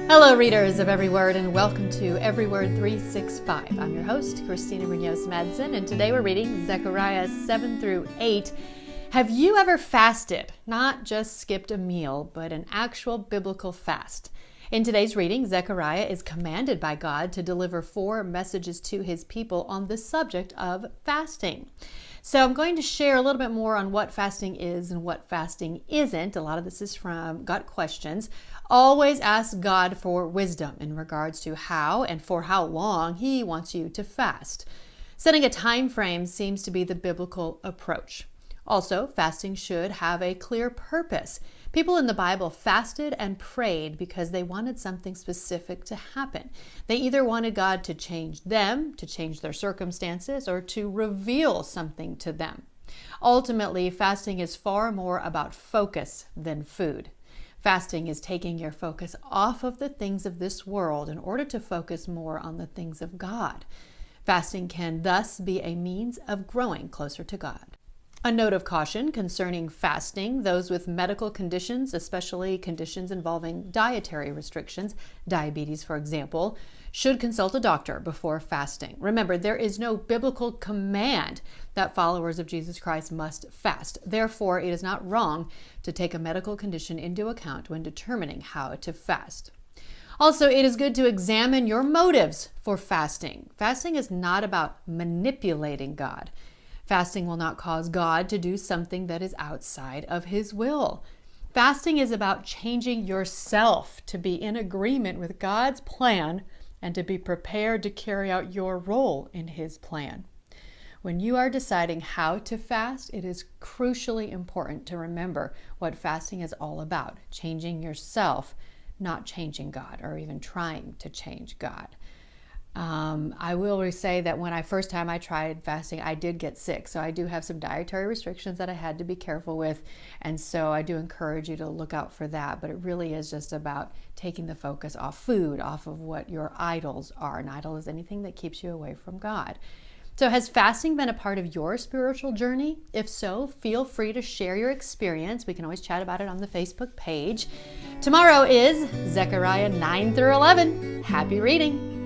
Hello, readers of Every Word, and welcome to Every Word 365. I'm your host, Christina Madsen, and today we're reading Zechariah 7 through 8. Have you ever fasted? Not just skipped a meal, but an actual biblical fast. In today's reading, Zechariah is commanded by God to deliver 4 messages to his people on the subject of fasting. So I'm going to share a little bit more on what fasting is and what fasting isn't. A lot of this is from Got Questions. Always ask God for wisdom in regards to how and for how long he wants you to fast. Setting a time frame seems to be the biblical approach. Also, fasting should have a clear purpose. People in the Bible fasted and prayed because they wanted something specific to happen. They either wanted God to change them, to change their circumstances, or to reveal something to them. Ultimately, fasting is far more about focus than food. Fasting is taking your focus off of the things of this world in order to focus more on the things of God. Fasting can thus be a means of growing closer to God. A note of caution concerning fasting: those with medical conditions, especially conditions involving dietary restrictions, diabetes for example, should consult a doctor before fasting. Remember, there is no biblical command that followers of Jesus Christ must fast. Therefore, it is not wrong to take a medical condition into account when determining how to fast. Also, it is good to examine your motives for fasting. Fasting is not about manipulating God. Fasting will not cause God to do something that is outside of his will. Fasting is about changing yourself to be in agreement with God's plan and to be prepared to carry out your role in his plan. When you are deciding how to fast, it is crucially important to remember what fasting is all about: changing yourself, not changing God or even trying to change God. I will say that when I tried fasting, I did get sick. So I do have some dietary restrictions that I had to be careful with. And so I do encourage you to look out for that. But it really is just about taking the focus off food, off of what your idols are. An idol is anything that keeps you away from God. So has fasting been a part of your spiritual journey? If so, feel free to share your experience. We can always chat about it on the Facebook page. Tomorrow is Zechariah 9 through 11. Happy reading.